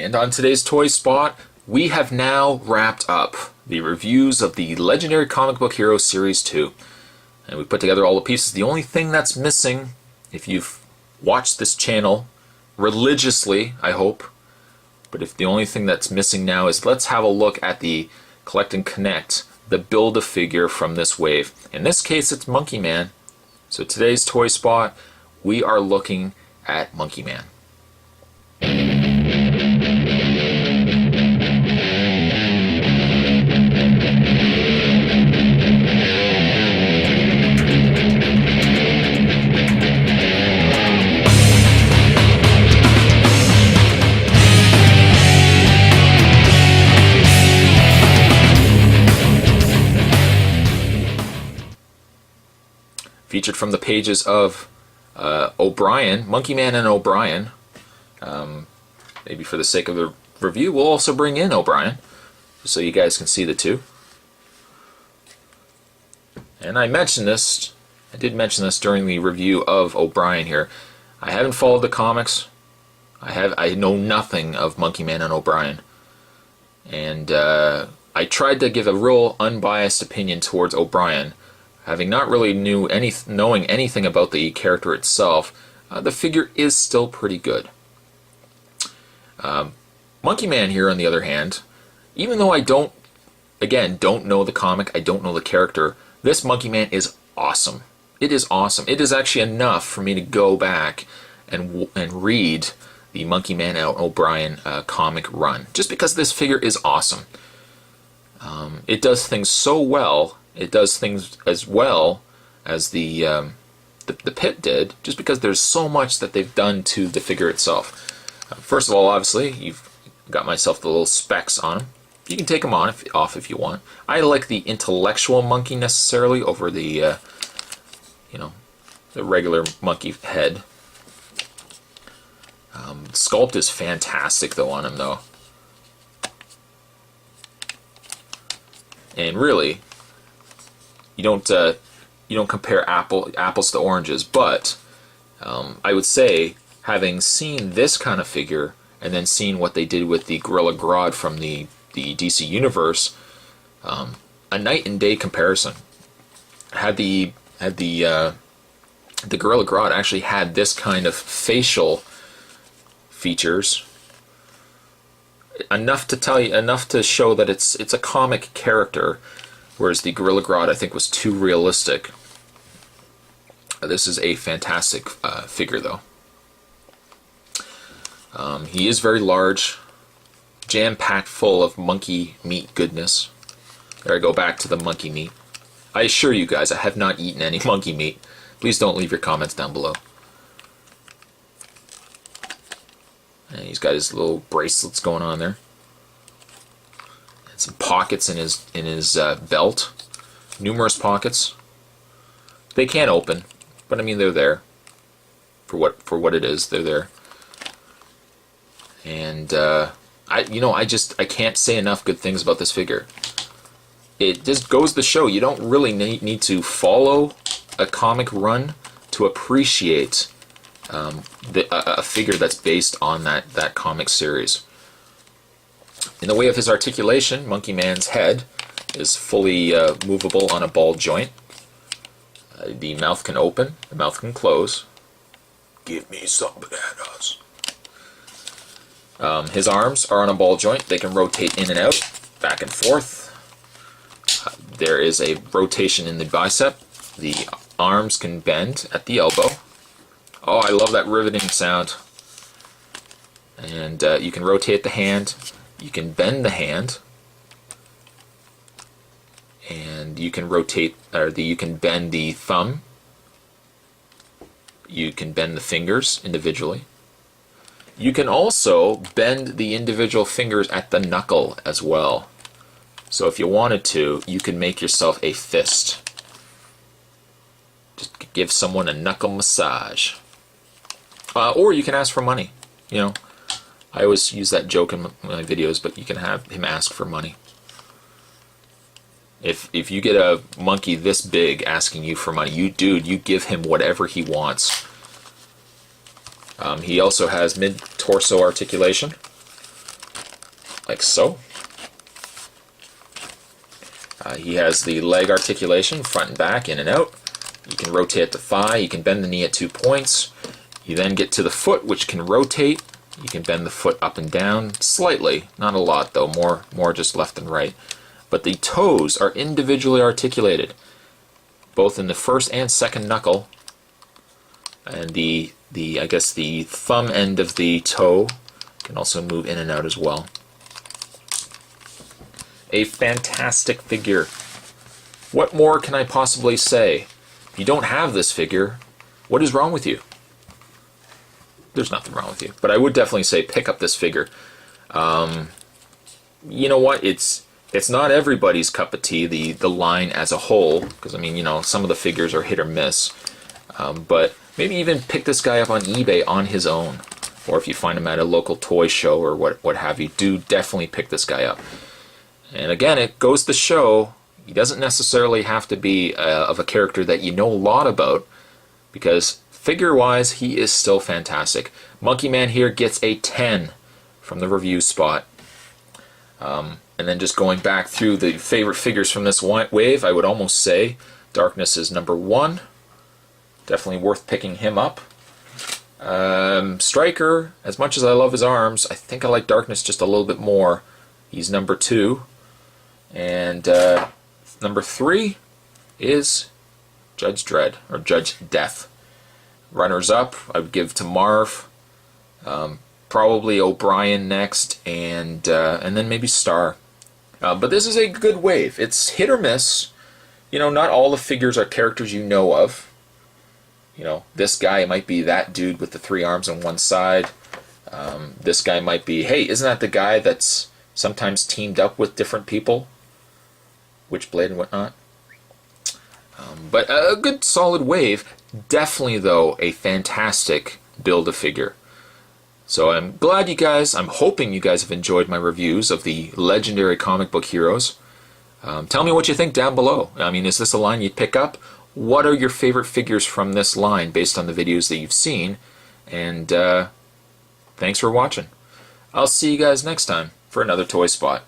And on today's Toy Spot, we have now wrapped up the reviews of the Legendary Comic Book Heroes Series 2. And we put together all the pieces. The only thing that's missing, if you've watched this channel religiously, I hope, but if the only thing that's missing now is let's have a look at the Collect and Connect, the Build-A-Figure from this wave. In this case, it's Monkey Man. So today's Toy Spot, we are looking at Monkey Man. Featured from the pages of O'Brien, Monkey Man and O'Brien. Maybe for the sake of the review, we'll also bring in O'Brien, so you guys can see the two. And I did mention this during the review of O'Brien here. I haven't followed the comics. I know nothing of Monkey Man and O'Brien. And I tried to give a real unbiased opinion towards O'Brien. Having not really knowing anything about the character itself, the figure is still pretty good. Monkey Man here, on the other hand, even though I don't know the comic, I don't know the character, this Monkey Man is awesome. It is awesome. It is actually enough for me to go back and read the Monkey Man and O'Brien comic run, just because this figure is awesome. It does things so well. It does things as well as the Pit did, just because there's so much that they've done to the figure itself. First of all, obviously, you've got myself the little specs on him. You can take them off if you want. I like the intellectual monkey necessarily over the, the regular monkey head. Sculpt is fantastic though on him though, and really. You don't compare apples to oranges, but I would say, having seen this kind of figure and then seeing what they did with the Gorilla Grodd from the DC Universe, a night and day comparison. Had the Gorilla Grodd actually had this kind of facial features, enough to show that it's a comic character. Whereas the Gorilla Grodd, I think, was too realistic. This is a fantastic figure, though. He is very large, jam-packed full of monkey meat goodness. There I go back to the monkey meat. I assure you guys, I have not eaten any monkey meat. Please don't leave your comments down below. And he's got his little bracelets going on there. Some pockets in his belt, numerous pockets. They can't open, but I mean they're there for what it is. They're there, and I can't say enough good things about this figure. It just goes to show you don't really need to follow a comic run to appreciate a figure that's based on that comic series. In the way of his articulation, Monkey Man's head is fully movable on a ball joint. The mouth can open, the mouth can close. Give me some bananas. His arms are on a ball joint. They can rotate in and out, back and forth. There is a rotation in the bicep. The arms can bend at the elbow. Oh, I love that riveting sound. And you can rotate the hand. You can bend the hand, and you can you can bend the thumb. You can bend the fingers individually. You can also bend the individual fingers at the knuckle as well. So if you wanted to, you can make yourself a fist. Just give someone a knuckle massage. Or you can ask for money, I always use that joke in my videos, but you can have him ask for money. If you get a monkey this big asking you for money, you give him whatever he wants. He also has mid-torso articulation. like so. He has the leg articulation, front and back, in and out. You can rotate the thigh, you can bend the knee at 2 points. You then get to the foot, which can rotate. You can bend the foot up and down slightly, not a lot though, more just left and right. But the toes are individually articulated, both in the first and second knuckle. And I guess the thumb end of the toe can also move in and out as well. A fantastic figure. What more can I possibly say? If you don't have this figure, what is wrong with you? There's nothing wrong with you. But I would definitely say pick up this figure. You know what? It's not everybody's cup of tea, the line as a whole, because I mean, you know, some of the figures are hit or miss. But maybe even pick this guy up on eBay on his own, or if you find him at a local toy show or what have you, do definitely pick this guy up. And again, it goes to show he doesn't necessarily have to be of a character that you know a lot about, because figure-wise, he is still fantastic. Monkey Man here gets a 10 from the review spot. And then just going back through the favorite figures from this wave, I would almost say Darkness is number 1. Definitely worth picking him up. Striker, as much as I love his arms, I think I like Darkness just a little bit more. He's number 2. And number 3 is Judge Dredd, or Judge Death. Runners up, I would give to Marv, probably O'Brien next, and then maybe Star. But this is a good wave. It's hit or miss. You know, not all the figures are characters you know of. You know, this guy might be that dude with the 3 arms on one side. This guy might be, hey, isn't that the guy that's sometimes teamed up with different people? Witchblade and whatnot. But a good solid wave. Definitely, though, a fantastic Build-A-Figure. So I'm hoping you guys have enjoyed my reviews of the legendary comic book heroes. Tell me what you think down below. I mean, is this a line you'd pick up? What are your favorite figures from this line based on the videos that you've seen? And thanks for watching. I'll see you guys next time for another Toy Spot.